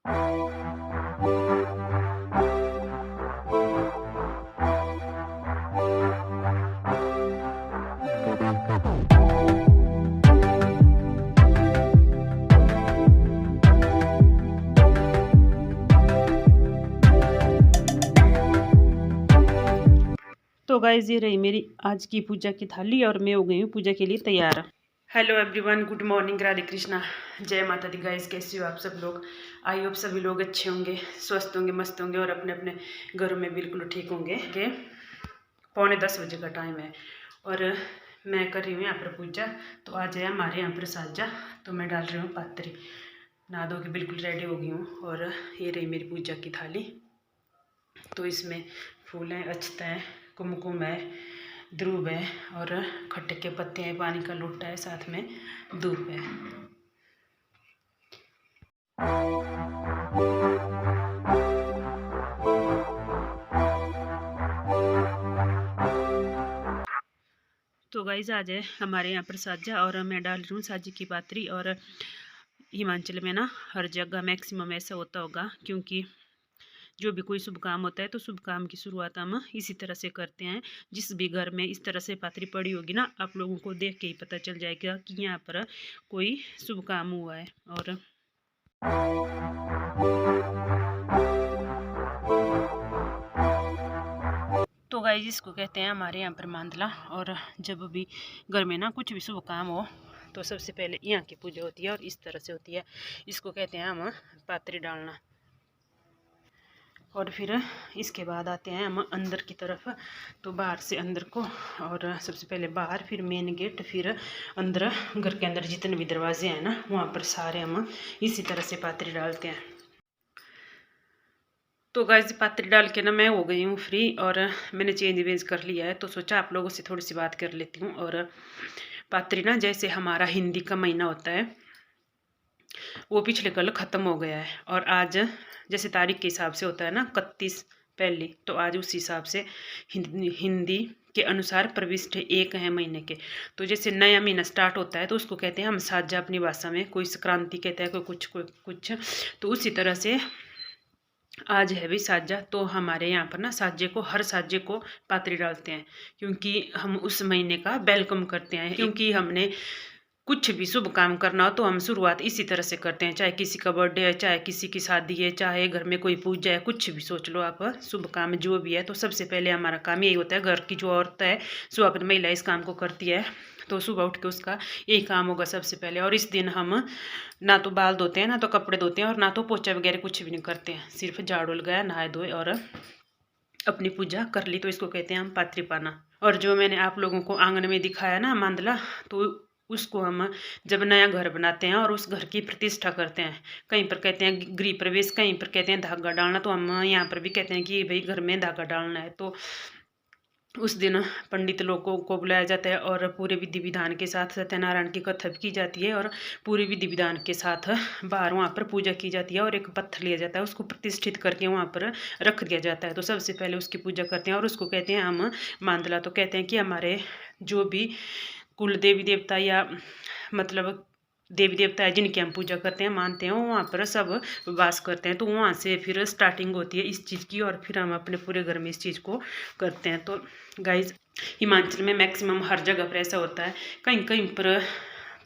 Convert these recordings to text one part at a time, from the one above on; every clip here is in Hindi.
तो गाइस ये रही मेरी आज की पूजा की थाली और मैं हो गई हूँ पूजा के लिए तैयार। Hello everyone, good morning, Radhe Krishna, जय माता दी। गाइस कैसे हो आप सब लोग? आई होप सभी लोग अच्छे होंगे, स्वस्थ होंगे, मस्त होंगे और अपने अपने घरों में बिल्कुल ठीक होंगे। के 9:45 बजे का टाइम है और मैं कर रही हूँ यहाँ पर पूजा। तो आज है हमारे यहाँ पर साजा, तो मैं डाल रही हूँ पात्री। नहा धो के बिल्कुल रेडी हो गई हूँ और ये रही मेरी पूजा की थाली। तो इसमें फूल हैं, अक्षता है, कुमकुम है, ध्रुव है और खट्टे के पत्ते हैं, पानी का लोटा है, साथ में धूप है। तो गाइस आज है हमारे यहाँ पर साजा और मैं डाल रही हूँ साजी की पात्री। और हिमाचल में ना हर जगह मैक्सिमम ऐसा होता होगा, क्योंकि जो भी कोई शुभ काम होता है तो शुभ काम की शुरुआत हम इसी तरह से करते हैं। जिस भी घर में इस तरह से पात्री पड़ी होगी ना, आप लोगों को देख के ही पता चल जाएगा कि यहाँ पर कोई शुभ काम हुआ है। और तो गाइस इसको कहते हैं हमारे यहाँ पर मांदला। और जब भी घर में ना कुछ भी शुभ काम हो तो सबसे पहले यहाँ की पूजा होती है और इस तरह से होती है। इसको कहते हैं हम पात्री डालना। और फिर इसके बाद आते हैं हम अंदर की तरफ। तो बाहर से अंदर को, और सबसे पहले बाहर, फिर मेन गेट, फिर अंदर घर के अंदर जितने भी दरवाजे हैं ना वहाँ पर सारे हम इसी तरह से पात्री डालते हैं। तो गाइस पात्री डाल के ना मैं हो गई हूँ फ्री और मैंने चेंज वेंज कर लिया है। तो सोचा आप लोगों से थोड़ी सी बात कर लेती हूँ। और पात्री ना जैसे हमारा हिंदी का महीना होता है वो पिछले कल ख़त्म हो गया है और आज जैसे तारीख के हिसाब से होता है ना 31 पहली, तो आज उस हिसाब से हिंदी के अनुसार प्रविष्ट 1 है महीने के। तो जैसे नया महीना स्टार्ट होता है तो उसको कहते हैं हम साजा अपनी भाषा में, कोई संक्रांति कहता है, कोई कुछ। तो उसी तरह से आज है भी साजा। तो हमारे यहाँ पर ना हर साजे को पात्री डालते हैं, क्योंकि हम उस महीने का वेलकम करते हैं। क्योंकि हमने कुछ भी शुभ काम करना हो तो हम शुरुआत इसी तरह से करते हैं, चाहे किसी का बर्थडे है, चाहे किसी की शादी है, चाहे घर में कोई पूजा है, कुछ भी सोच लो आप, शुभ काम जो भी है। तो सबसे पहले हमारा काम यही होता है, घर की जो औरत है, सुहागन महिला इस काम को करती है, तो सुबह उठ के उसका यही काम होगा सबसे पहले। और इस दिन हम ना तो बाल धोते हैं, ना तो कपड़े धोते हैं और ना तो पोछा वगैरह कुछ भी नहीं करते हैं, सिर्फ झाड़ू लगाया, नहाए धोए और अपनी पूजा कर ली। तो इसको कहते हैं हम पात्री पाना। और जो मैंने आप लोगों को आंगन में दिखाया ना मांदला, तो उसको हम जब नया घर बनाते हैं और उस घर की प्रतिष्ठा करते हैं, कहीं पर कहते हैं गृह प्रवेश, कहीं पर कहते हैं धागा डालना, तो हम यहाँ पर भी कहते हैं कि भाई घर में धागा डालना है। तो उस दिन पंडित लोगों को बुलाया जाता है और पूरे विधि विधान के साथ सत्यनारायण की कथा भी की जाती है और पूरे विधि विधान के साथ बाहर वहाँ पर पूजा की जाती है और एक पत्थर लिया जाता है, उसको प्रतिष्ठित करके वहाँ पर रख दिया जाता है। तो सबसे पहले उसकी पूजा करते हैं और उसको कहते हैं हम मांदला। तो कहते हैं कि हमारे जो भी कुल देवी देवता या मतलब देवी देवता है जिनकी हम पूजा करते हैं, मानते हैं, वहाँ पर सब वास करते हैं। तो वहाँ से फिर स्टार्टिंग होती है इस चीज़ की और फिर हम अपने पूरे घर में इस चीज़ को करते हैं। तो गाइज हिमाचल में मैक्सिमम हर जगह पर ऐसा होता है, कहीं कहीं पर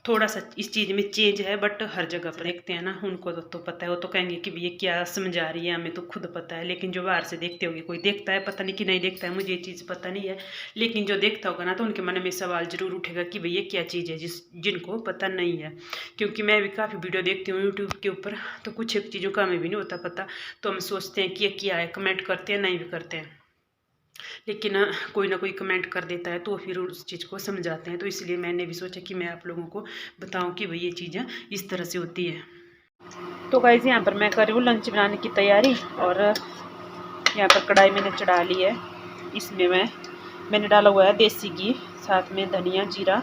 थोड़ा सा इस चीज़ में चेंज है, बट हर जगह पर देखते हैं ना उनको तो पता है, वो तो कहेंगे कि भैया क्या समझा रही है, हमें तो खुद पता है। लेकिन जो बाहर से देखते होगे, कोई देखता है, पता नहीं कि नहीं देखता है, मुझे ये चीज़ पता नहीं है, लेकिन जो देखता होगा ना तो उनके मन में सवाल जरूर उठेगा कि भैया क्या चीज़ है जिनको पता नहीं है। क्योंकि मैं भी काफ़ी वीडियो देखती हूँ यूट्यूब के ऊपर, तो कुछ एक चीज़ों का हमें भी नहीं होता पता, तो हम सोचते हैं कि ये क्या है, कमेंट करते हैं, नहीं भी करते हैं, लेकिन कोई ना कोई कमेंट कर देता है तो फिर उस चीज़ को समझाते हैं। तो इसलिए मैंने भी सोचा कि मैं आप लोगों को बताऊं कि भाई ये चीज़ें इस तरह से होती है। तो गाइस यहाँ पर मैं कर रही हूँ लंच बनाने की तैयारी और यहाँ पर कढ़ाई मैंने चढ़ा ली है। इसमें मैंने डाला हुआ है देसी घी, साथ में धनिया, जीरा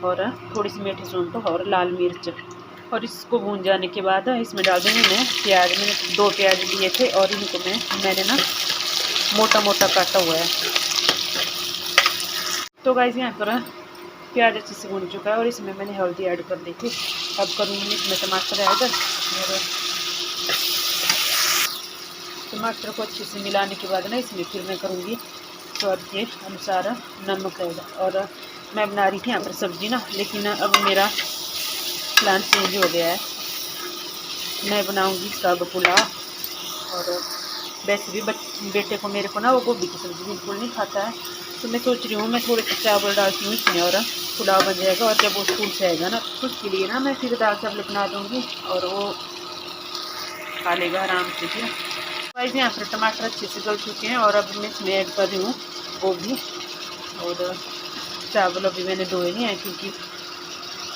और थोड़ी सी मीठी सौंफ और लाल मिर्च। और इसको भून जाने के बाद इसमें डाल दूँगी मैं प्याज। मैंने 2 प्याज लिए थे और इनको मैंने ना मोटा मोटा काटा हुआ है। तो गाइस यहाँ पर प्याज अच्छे से भून चुका है और इसमें मैंने हल्दी ऐड कर दी थी। अब करूँगी इसमें टमाटर ऐड और टमाटर को अच्छे से मिलाने के बाद ना इसमें फिर मैं करूँगी स्वाद के अनुसार नमक है। और मैं बना रही थी यहाँ पर सब्जी ना, लेकिन अब मेरा प्लान चेंज हो गया है। मैं बनाऊँगी इसका पुलाव। और वैसे भी बेटे को मेरे को ना वो गोभी की सब्ज़ी बिल्कुल नहीं खाता है, तो मैं सोच रही हूँ मैं थोड़े से चावल डालती हूँ इसमें और पुलाव बन जाएगा। और जब वो स्कूल से आएगा ना तो उसके लिए ना मैं फिर दाल चावल बना दूँगी और वो खा लेगा आराम से। फिर गाइस यहाँ पर टमाटर अच्छे से गल चुके हैं और अब मैं इसमें ऐड कर रही हूँ गोभी। और चावल अभी मैंने धोए नहीं है क्योंकि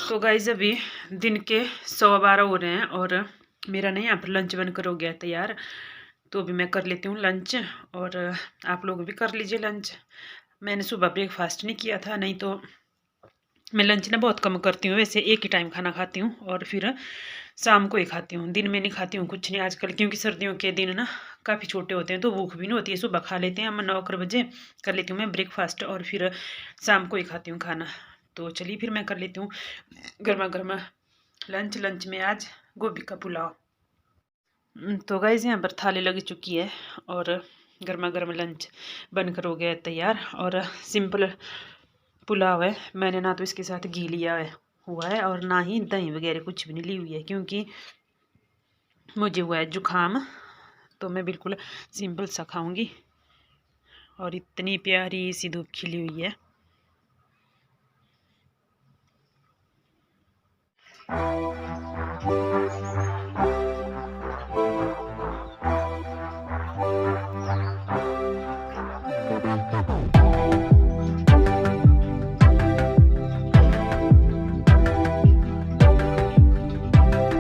तो गाइस अभी दिन के 12:15 हो रहे हैं और मेरा नहीं यहाँ पर लंच बनकर हो गया तैयार। तो अभी मैं कर लेती हूँ लंच और आप लोग भी कर लीजिए लंच। मैंने सुबह ब्रेकफास्ट नहीं किया था, नहीं तो मैं लंच ना बहुत कम करती हूँ। वैसे एक ही टाइम खाना खाती हूँ और फिर शाम को ही खाती हूँ, दिन में नहीं खाती हूँ कुछ नहीं आजकल, क्योंकि सर्दियों के दिन ना काफ़ी छोटे होते हैं तो भूख भी नहीं होती है। सुबह खा लेते हैं हम 9 बजे कर लेती हूँ मैं ब्रेकफास्ट और फिर शाम को ही खाती हूँ खाना। तो चलिए फिर मैं कर लेती हूँ गर्मा गर्मा लंच। लंच में आज गोभी का पुलाव। तो गाइस यहाँ पर थाली लग चुकी है और गर्मा गर्म लंच बनकर हो गया है तैयार। और सिंपल पुलाव है, मैंने ना तो इसके साथ घी लिया है हुआ है और ना ही दही वगैरह कुछ भी नहीं ली हुई है, क्योंकि मुझे हुआ है जुकाम। तो मैं बिल्कुल सिंपल सा खाऊंगी। और इतनी प्यारी सी धूप खिली हुई है।